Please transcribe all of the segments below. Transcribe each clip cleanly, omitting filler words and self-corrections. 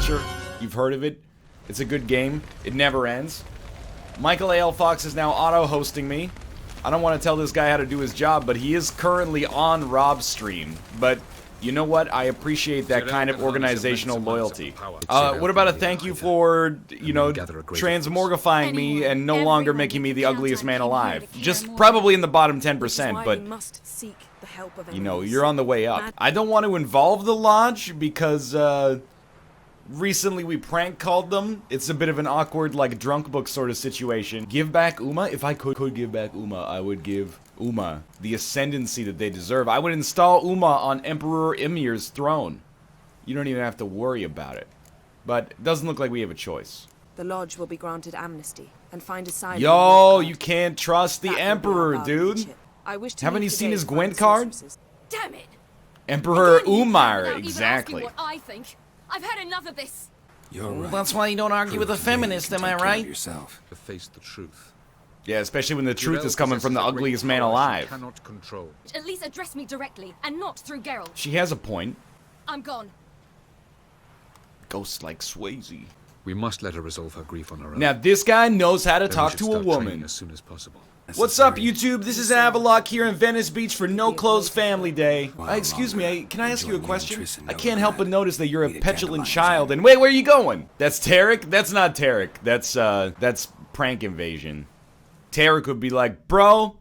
Culture. You've heard of it. It's a good game. It never ends. Michael A.L. Fox is now auto-hosting me. I don't want to tell this guy how to do his job, but he is currently on Rob's stream. But you know what? I appreciate that kind of organizational loyalty. What about a thank you for, you know, transmorgifying me and no longer making me the ugliest man alive? Just probably in the bottom 10%, but, you know, you're on the way up. I don't want to involve the Lodge because, recently we prank called them. It's a bit of an awkward, like, drunk book sort of situation. Give back Uma? If I could give back Uma, I would give Uma the ascendancy that they deserve. I would install Uma on Emperor Ymir's throne. You don't even have to worry about it. But it doesn't look like we have a choice. The Lodge will be granted amnesty and find asylum. Yo, you can't trust the Emperor, dude. Haven't you seen his Gwent card? Damn it. Emperor Umar, exactly. What I think. I've had enough of this. You're right. That's why you don't argue with a feminist, am I right? Yourself to face the truth. Yeah, especially when the truth is coming from the ugliest man alive. Cannot control. At least address me directly, and not through Geralt. She has a point. I'm gone. Ghost like Swayze. We must let her resolve her grief on her own. Now this guy knows how to Then we talk should to a start woman. training as soon as possible. What's up, YouTube? This is Avalok here in Venice Beach for No Clothes Family Day. Excuse me, can I ask you a question? I can't help but notice that you're a petulant child. And wait, where are you going? That's Tarek? That's not Tarek. That's Prank Invasion. Tarek would be like, bro,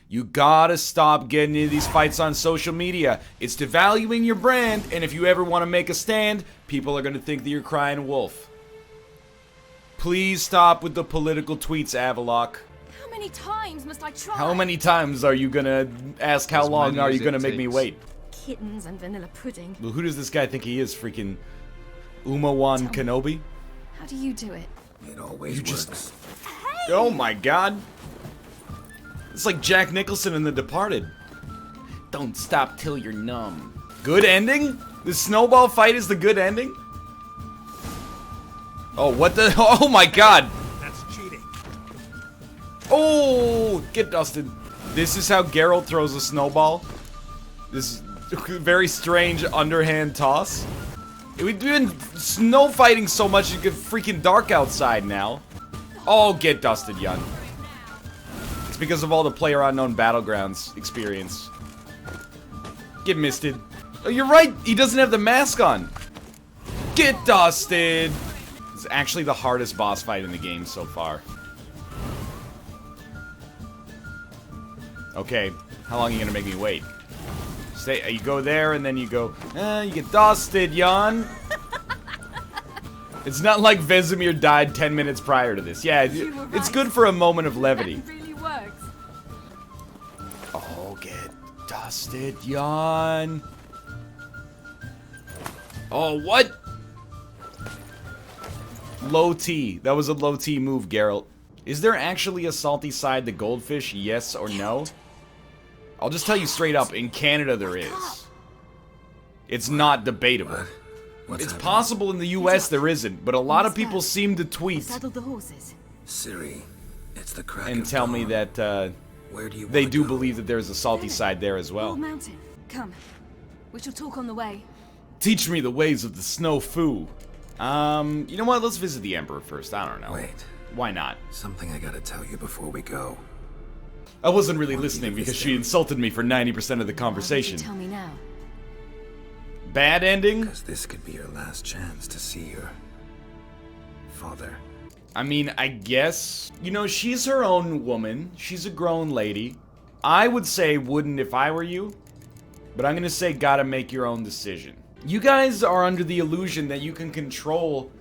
you gotta stop getting into these fights on social media. It's devaluing your brand, and if you ever want to make a stand, people are gonna think that you're crying wolf. Please stop with the political tweets, Avalok. How many times must I try? How many times are you gonna ask how long are you gonna make me wait? Kittens and vanilla pudding. Well, who does this guy think he is? Freaking Uma-wan Kenobi? How do you do it? It always works. Hey! Oh my god. It's like Jack Nicholson in The Departed. Don't stop till you're numb. Good ending? The snowball fight is the good ending? Oh, what the? Oh my god. Oh, get dusted. This is how Geralt throws a snowball. This very strange underhand toss. We've been snow fighting so much it gets freaking dark outside now. Oh, get dusted, Yun. It's because of all the PlayerUnknown Battlegrounds experience. Get misted. Oh, you're right. He doesn't have the mask on. Get dusted. It's actually the hardest boss fight in the game so far. Okay, how long are you gonna make me wait? Stay. You go there and then you go. You get dusted, Yun. It's not like Vesemir died 10 minutes prior to this. Yeah, it's good for a moment of levity. It really works. Oh, get dusted, Yun. Oh, what? Low T. That was a low T move, Geralt. Is there actually a salty side to goldfish? Yes or no? I'll just tell you straight up, in Canada there is. It's not debatable. It's possible in the US there isn't, but a lot of people seem to tweet Saddle the horses. Siri, it's the crack and of tell me dawn. that Where do you they wanna do go? believe that there's a salty side there as well. Old mountain. Come. We shall talk on the way. Teach me the ways of the snow foo. You know what? Let's visit the Emperor first. I don't know. Wait. Why not? Something I gotta tell you before we go. I wasn't really listening because she insulted me for 90% of the conversation. Tell me now. Bad ending? Because this could be your last chance to see your father. I mean, I guess. You know, she's her own woman. She's a grown lady. I would say wouldn't if I were you. But I'm gonna say gotta make your own decision. You guys are under the illusion that you can control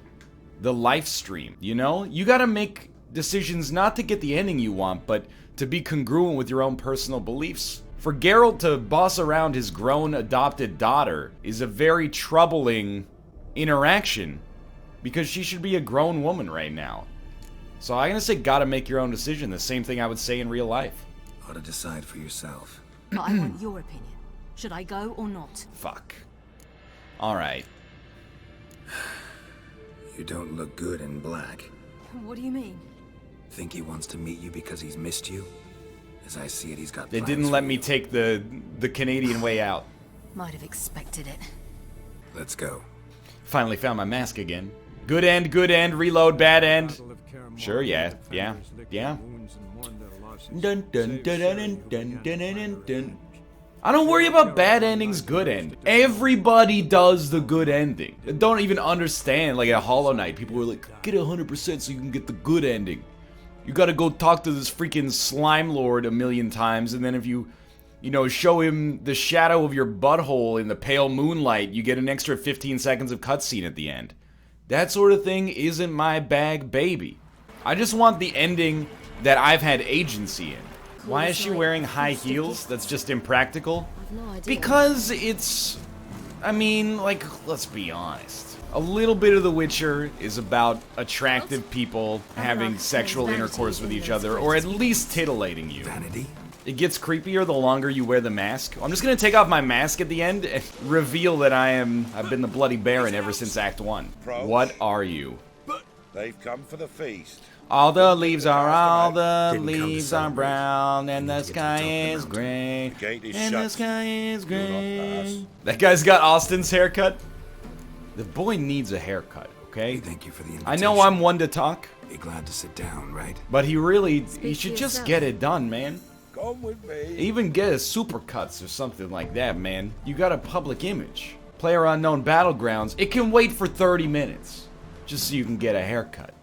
the live stream, you know? You gotta make decisions not to get the ending you want, but to be congruent with your own personal beliefs. For Geralt to boss around his grown adopted daughter is a very troubling interaction, because she should be a grown woman right now. So I'm gonna say gotta make your own decision, the same thing I would say in real life. Ought to decide for yourself. But I want your opinion. Should I go or not? Fuck. Alright. You don't look good in black. What do you mean? Think he wants to meet you because he's missed you? As I see it, he's got They plans didn't for let me you. take the Canadian way out. Might have expected it. Let's go. Finally found my mask again. Good end, reload, bad end. Sure, yeah. Dun dun dun dun dun dun dun dun. I don't worry about bad endings, good end. Everybody does the good ending. I don't even understand, like at Hollow Knight, people were like, get 100% so you can get the good ending. You gotta go talk to this freaking slime lord a million times, and then if you know, show him the shadow of your butthole in the pale moonlight, you get an extra 15 seconds of cutscene at the end. That sort of thing isn't my bag, baby. I just want the ending that I've had agency in. Why is she wearing high heels? That's just impractical. Because it's... I mean, like, let's be honest. A little bit of The Witcher is about attractive people having sexual intercourse with each other, or at least titillating you. Vanity? It gets creepier the longer you wear the mask. I'm just gonna take off my mask at the end and reveal that I've been the Bloody Baron ever since Act 1. What are you? They've come for the feast. All the leaves are brown, and the sky is gray, and the sky is gray. That guy's got Austin's haircut. The boy needs a haircut, okay? Thank you for the invitation. I know I'm one to talk. Be glad to sit down, right? But he should just get it done, man. Come with me. Even get a Supercuts or something like that, man. You got a public image. Player Unknown Battlegrounds, it can wait for 30 minutes. Just so you can get a haircut.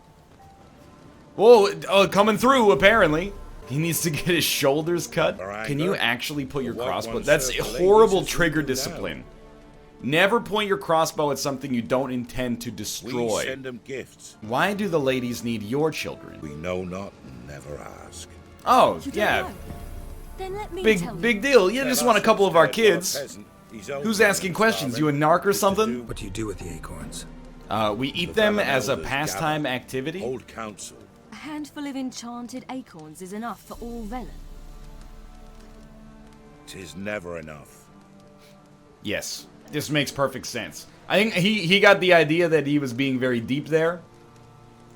Whoa, coming through, apparently. He needs to get his shoulders cut. Can you actually put your crossbow? That's horrible trigger discipline. Never point your crossbow at something you don't intend to destroy. We send them gifts. Why do the ladies need your children? We know not and never ask. Oh, You don't yeah. know? Then let me tell you. Big deal. You just want a couple of our kids. Who's asking questions? You a narc or something? What do you do with the acorns? We eat them as a pastime activity. Hold council. A handful of enchanted acorns is enough for all Velen. 'Tis never enough. Yes, this makes perfect sense. I think he got the idea that he was being very deep there.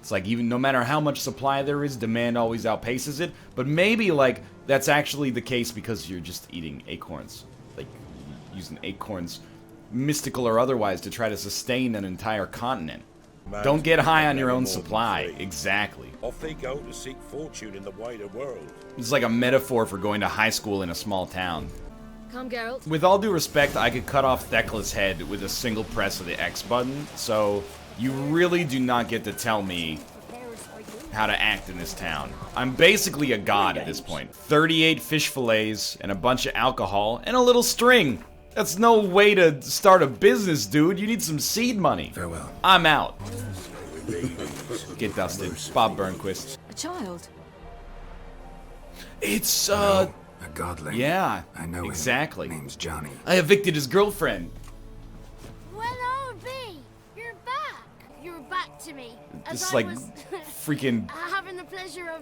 It's like, even no matter how much supply there is, demand always outpaces it. But maybe, like, that's actually the case because you're just eating acorns. Like, using acorns, mystical or otherwise, to try to sustain an entire continent. Don't get high on your own supply. Exactly. Off they go to seek fortune in the wider world. It's like a metaphor for going to high school in a small town. Come, Geralt. With all due respect, I could cut off Thekla's head with a single press of the X button, so you really do not get to tell me how to act in this town. I'm basically a god at this point. 38 fish fillets, and a bunch of alcohol, and a little string. That's no way to start a business, dude. You need some seed money. Farewell. I'm out. Get dusted. Bob Burnquist. A child. It's, A godling. yeah. I know exactly. him. Name's Johnny. I evicted his girlfriend. Well, old B, you're back. You're back to me. As Just I like was freaking having the pleasure of.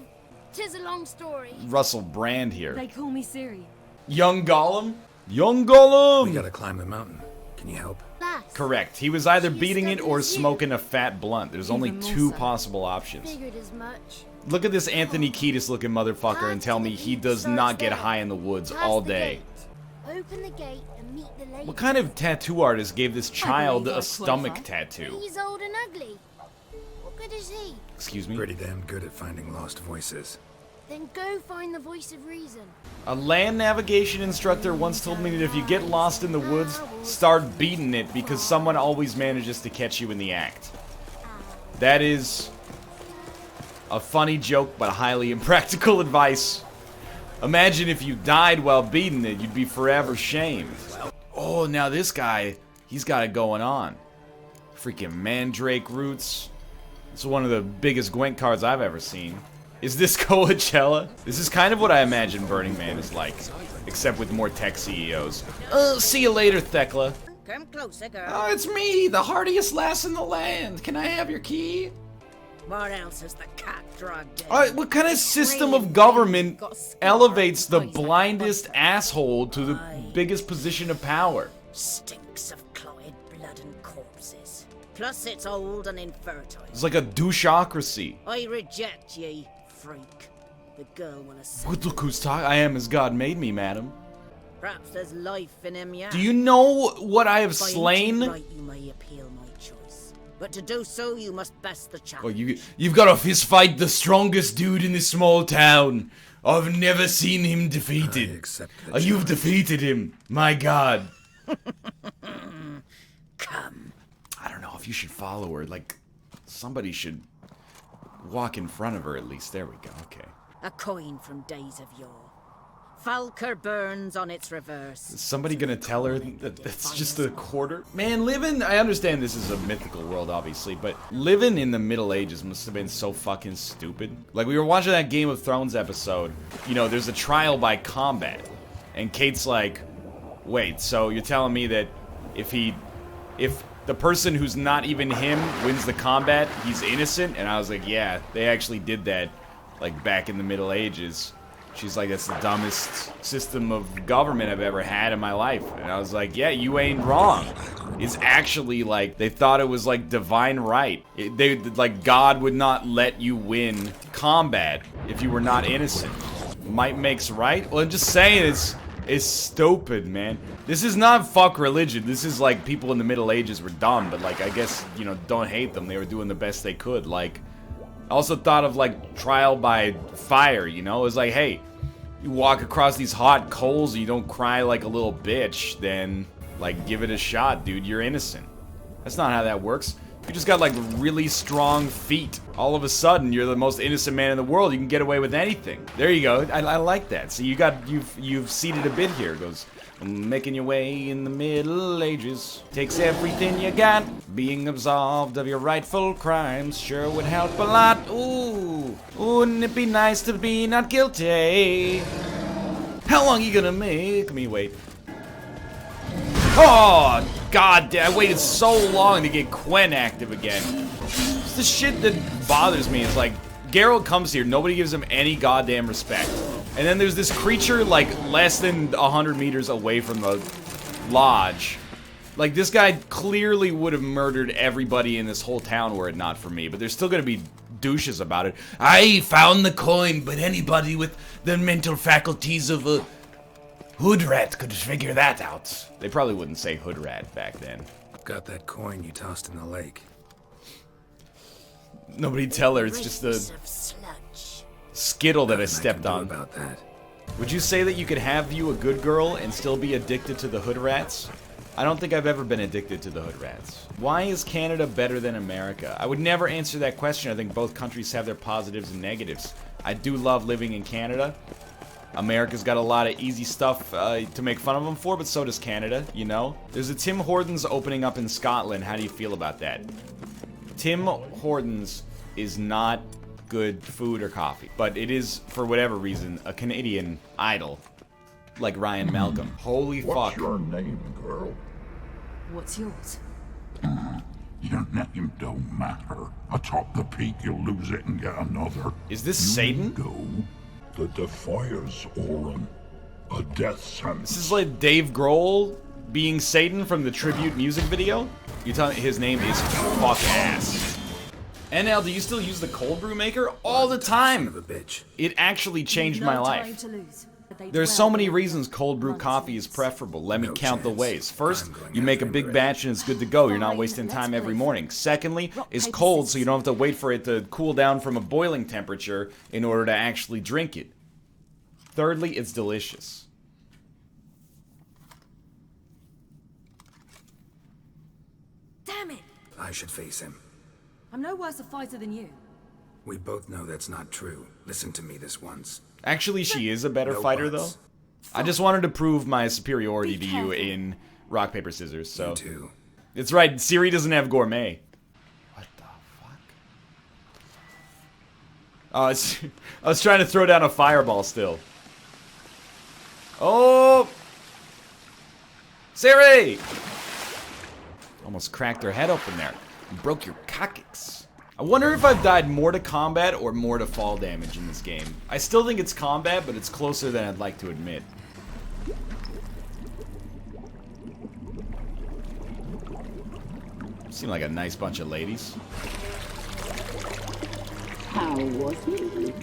'Tis a long story. Russell Brand here. They call me Ciri. Young Gollum? Young Gollum! We gotta climb the mountain. Can you help? Lass, Correct. He was either beating it or smoking a fat blunt. There's only Even more two so. possible options. figured as much. Look at this Anthony Kiedis looking motherfucker and tell me he does not get high in the woods all day. Open the gate and meet the lady. What kind of tattoo artist gave this child believe a I stomach qualify. tattoo? He's old and ugly. What good is he? Excuse me? Pretty damn good at finding lost voices. Then go find the voice of reason. A land navigation instructor once told me that if you get lost in the woods, start beating it because someone always manages to catch you in the act. That is a funny joke, but highly impractical advice. Imagine if you died while beating it, you'd be forever shamed. Oh, now this guy, he's got it going on. Freaking mandrake roots. It's one of the biggest Gwent cards I've ever seen. Is this Coachella? This is kind of what I imagine Burning Man is like, except with more tech CEOs. See you later, Thekla. Come closer, girl. Oh, it's me, the hardiest lass in the land. Can I have your key? What else has the cat drugged in? What kind of system of government elevates the blindest asshole to the biggest position of power? Stinks of clotted blood and corpses. Plus it's old and infertile. It's like a doucheocracy. I reject ye, freak. The girl wanna see. But look who's talking. I am as God made me, madam. Perhaps there's life in him yet. Do you know what I have If I ain't slain? right, you may appeal my choice. But to do so, you must best the challenge. Oh, you've got to fist fight the strongest dude in this small town. I've never seen him defeated. I accept the You've challenge. defeated him. My God. Come. I don't know if you should follow her. Like, somebody should walk in front of her at least. There we go. Okay. A coin from days of yore. Falker burns on its reverse. Is somebody gonna tell her that that's just a quarter? Man, I understand this is a mythical world, obviously, but living in the Middle Ages must have been so fucking stupid. Like, we were watching that Game of Thrones episode, you know, there's a trial by combat, and Kate's like, wait, so you're telling me that if the person who's not even him wins the combat, he's innocent? And I was like, yeah, they actually did that, like, back in the Middle Ages. She's like, that's the dumbest system of government I've ever had in my life. And I was like, yeah, you ain't wrong. It's actually like, they thought it was like divine right. Like, God would not let you win combat if you were not innocent. Might makes right? Well, I'm just saying, it's stupid, man. This is not fuck religion. This is like people in the Middle Ages were dumb, but like, I guess, you know, don't hate them. They were doing the best they could. Like, I also thought of like trial by fire, you know? It was like, hey, you walk across these hot coals and you don't cry like a little bitch, then like give it a shot, dude. You're innocent. That's not how that works. You just got like really strong feet. All of a sudden, you're the most innocent man in the world. You can get away with anything. There you go. I like that. So you've seeded a bit here. It goes, making your way in the Middle Ages takes everything you got. Being absolved of your rightful crimes sure would help a lot. Ooh, wouldn't it be nice to be not guilty? How long you gonna make me wait? Oh, God damn, I waited so long to get Quen active again. It's the shit that bothers me is like, Geralt comes here, nobody gives him any goddamn respect. And then there's this creature, like, less than 100 meters away from the lodge. Like, this guy clearly would have murdered everybody in this whole town were it not for me, but there's still gonna be douches about it. I found the coin, but anybody with the mental faculties of a hood rat could figure that out. They probably wouldn't say hood rat back then. Got that coin you tossed in the lake. Nobody tell her, it's just a Rings of sludge. skittle that I Nothing stepped can do on. about that. Would you say that you could have you a good girl and still be addicted to the hood rats? I don't think I've ever been addicted to the hood rats. Why is Canada better than America? I would never answer that question. I think both countries have their positives and negatives. I do love living in Canada. America's got a lot of easy stuff to make fun of them for, but so does Canada, you know? There's a Tim Hortons opening up in Scotland. How do you feel about that? Tim Hortons is not good food or coffee, but it is, for whatever reason, a Canadian idol, like Ryan Malcolm. Holy fuck. What's your name, girl? What's yours? Your name don't matter. Atop the peak, you'll lose it and get another. Is this You Satan? Go. The Defiers, Orin. A death sentence. This is like Dave Grohl being Satan from the tribute music video? You tell me his name is fuck ass. NL, do you still use the cold brew maker? All the Son of a time! bitch. It actually changed my No time life. to lose, but they There's dwell so many in reasons cold brew months coffee and is months. preferable. Let me No count the chance. ways. First, I'm going you make a after big him, batch and it's good to go. You're not Fine, wasting let's time every play. morning. Secondly, Rock, it's paper, cold so scissors. you don't have to wait for it to cool down from a boiling temperature in order to actually drink it. Thirdly, it's delicious. Damn it! I should face him. I'm no worse a fighter than you. We both know that's not true. Listen to me this once. Actually, she is a better No fighter, buts. though. I just wanted to prove my superiority Be to you careful. in rock, paper, scissors, so... You too. It's right, Siri doesn't have gourmet. What the fuck? Oh, I was trying to throw down a fireball still. Oh! Siri! Almost cracked her head open there. And broke your coccyx. I wonder if I've died more to combat or more to fall damage in this game. I still think it's combat, but it's closer than I'd like to admit. Seem like a nice bunch of ladies. How was he?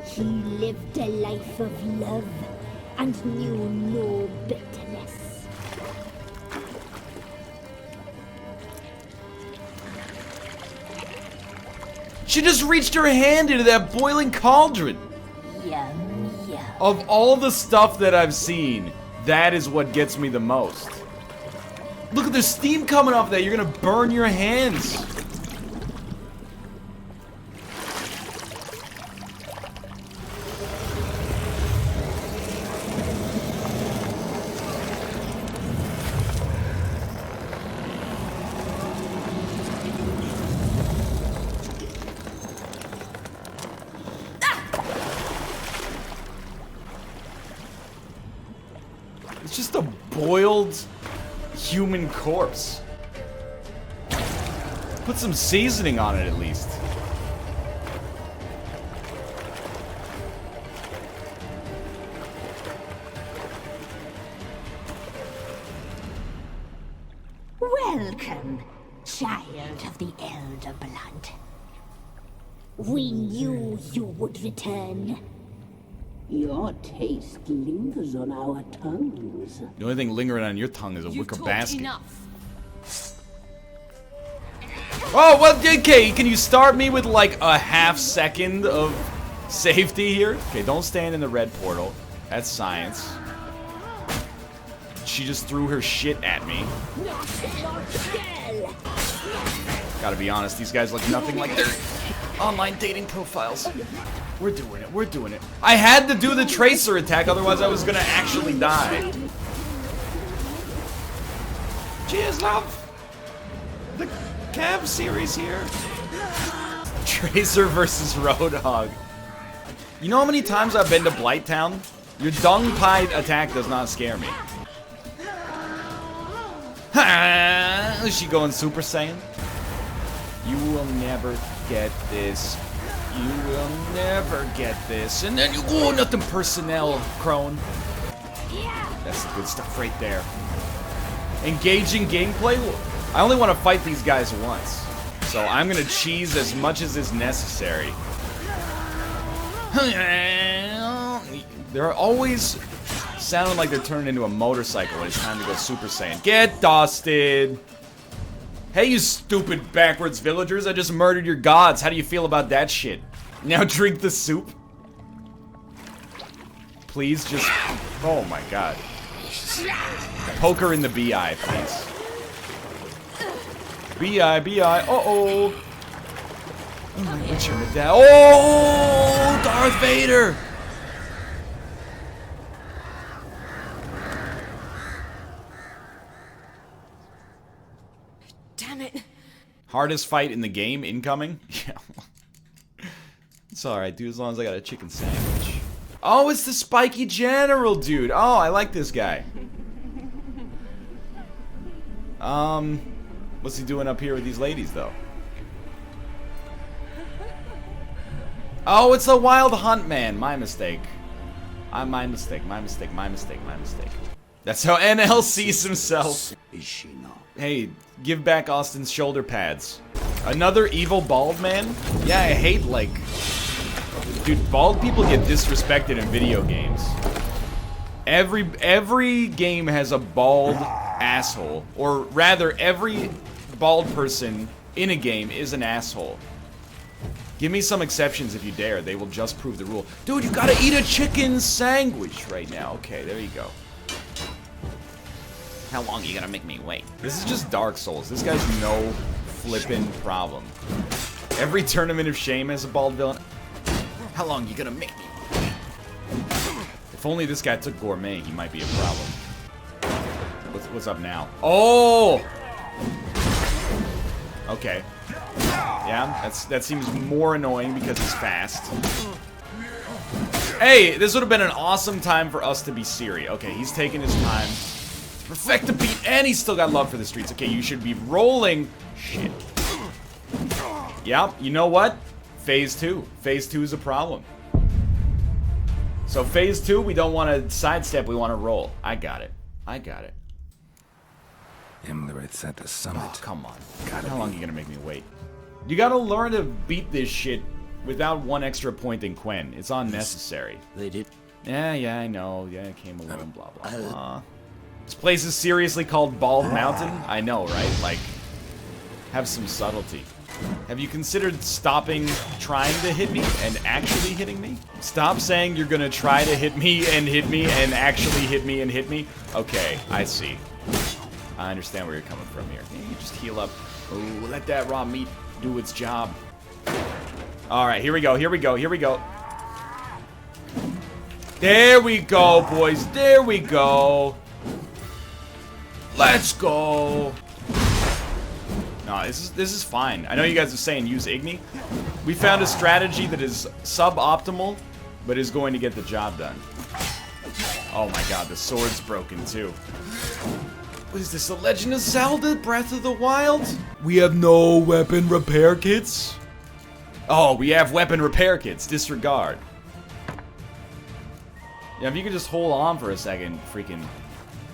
He lived a life of love and knew no bitterness. She just reached her hand into that boiling cauldron. Yum, yum. Of all the stuff that I've seen, that is what gets me the most. Look at the steam coming off that. You're gonna burn your hands. It's just a boiled human corpse. Put some seasoning on it at least. Welcome, child of the Elder Blood. We knew you would return. Your taste lingers on our tongues. The only thing lingering on your tongue is a wicker basket. Enough. Oh, well, okay, can you start me with like a half second of safety here? Okay, don't stand in the red portal. That's science. She just threw her shit at me. Gotta be honest, these guys look nothing like their online dating profiles. We're doing it, we're doing it. I had to do the tracer attack, otherwise I was gonna actually die. Cheers, love! The Cav series here. Tracer versus Roadhog. You know how many times I've been to Blighttown? Your dung pie attack does not scare me. Is she going Super Saiyan? You will never get this. You will never get this. And then you, oh, nothing personnel, crone. That's the good stuff right there. Engaging gameplay. I only want to fight these guys once, so I'm gonna cheese as much as is necessary. They're always sounding like they're turning into a motorcycle when it's time to go Super Saiyan. Get dusted! Hey, you stupid backwards villagers, I just murdered your gods. How do you feel about that shit? Now drink the soup? Please just... Oh my god. Poke her in the BI, please. BI, BI, uh-oh. Oh my Witcher Medal. Oh, Darth Vader! Damn it. Hardest fight in the game incoming? Yeah. It's alright, dude, as long as I got a chicken sandwich. Oh, it's the spiky general, dude. Oh, I like this guy. What's he doing up here with these ladies, though? Oh, it's the Wild Hunt Man. My mistake. My mistake. That's how NL sees himself. Is she not? Hey, give back Austin's shoulder pads. Another evil bald man? Yeah, I hate, like... Dude, bald people get disrespected in video games. Every game has a bald asshole. Or rather, every bald person in a game is an asshole. Give me some exceptions if you dare. They will just prove the rule. Dude, you gotta eat a chicken sandwich right now. Okay, there you go. How long are you gonna make me wait? This is just Dark Souls. This guy's no flippin' problem. Every Tournament of Shame has a bald villain. How long are you gonna make me wait? If only this guy took Gourmet, he might be a problem. What's up now? Oh! Okay. Yeah, that seems more annoying because he's fast. Hey, this would have been an awesome time for us to be Siri. Okay, he's taking his time to perfect the beat, and he's still got love for the streets. Okay, you should be rolling. Shit. Yep, you know what? Phase 2. Phase 2 is a problem. So phase 2, we don't want to sidestep, we want to roll. I got it. I got it. Imlerith's at the summit. Oh, come on. How long are you gonna make me wait? You gotta learn to beat this shit without one extra point in Quen. It's unnecessary. They did. Yeah, I know. Yeah, it came along, blah, blah, blah. This place is seriously called Bald Mountain? I know, right? Like, have some subtlety. Have you considered stopping trying to hit me and actually hitting me? Stop saying you're gonna try to hit me and actually hit me and hit me. Okay, I see. I understand where you're coming from here. Yeah, you just heal up. Oh, let that raw meat do its job. Alright, here we go, here we go, here we go. There we go, boys. There we go. Let's go. No, this is fine. I know you guys are saying use Igni. We found a strategy that is suboptimal, but is going to get the job done. Oh my god, the sword's broken too. What is this, The Legend of Zelda Breath of the Wild? We have no weapon repair kits? Oh, we have weapon repair kits. Disregard. Yeah, if you could just hold on for a second, freaking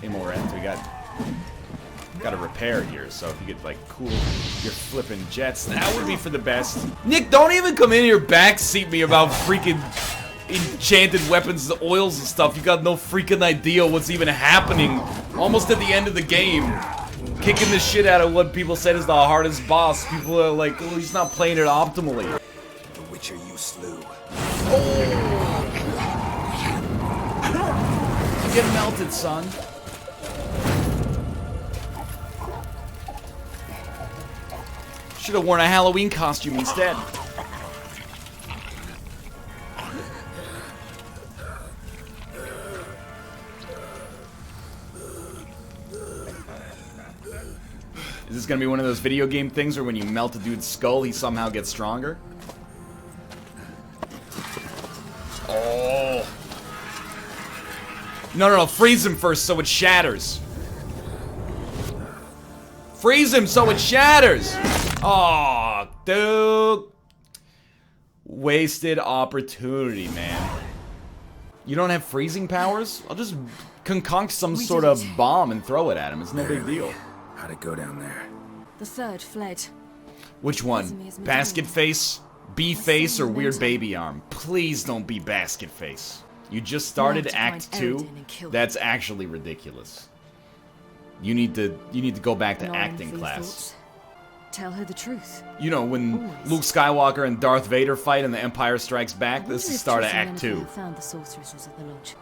Imorent, we got a repair here, so if you could, like, cool your flipping jets, that would be for the best. Nick, don't even come in here backseat me about freaking enchanted weapons, the oils and stuff. You got no freaking idea what's even happening. Almost at the end of the game. Kicking the shit out of what people said is the hardest boss. People are like, oh, he's not playing it optimally. The Witcher you slew. Get melted, son. Should have worn a Halloween costume instead. Is this gonna be one of those video game things where when you melt a dude's skull, he somehow gets stronger? Oh. No, freeze him first so it shatters. Freeze him so it shatters! Oh, dude. Wasted opportunity, man. You don't have freezing powers? I'll just concoct some sort of bomb and throw it at him. It's no big deal. How'd it go down there? The third fled. Which one? Basket face, bee face, or weird baby arm? Please don't be basket face. You just started Act 2? That's actually ridiculous. You need to go back to acting class. Tell her the truth. You know, when Luke Skywalker and Darth Vader fight and the Empire Strikes Back, this is the start of Act 2. Found the sorceresses at the lodge.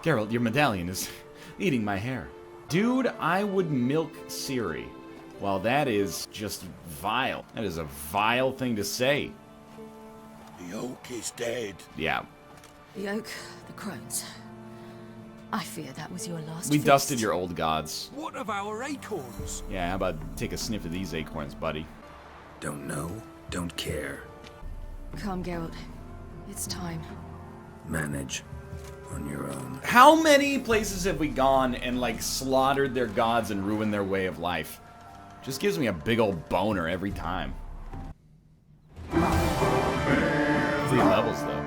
Geralt, your medallion is eating my hair. Dude, I would milk Ciri. Well, that is just vile. That is a vile thing to say. The oak is dead. Yeah. The oak, the crones. I fear that was your last We feast. dusted your old gods. What of our acorns? Yeah, how about take a sniff of these acorns, buddy? Don't know, don't care. Come, Geralt. It's time. Manage on your own. How many places have we gone and, like, slaughtered their gods and ruined their way of life? Just gives me a big old boner every time. 3 levels, though.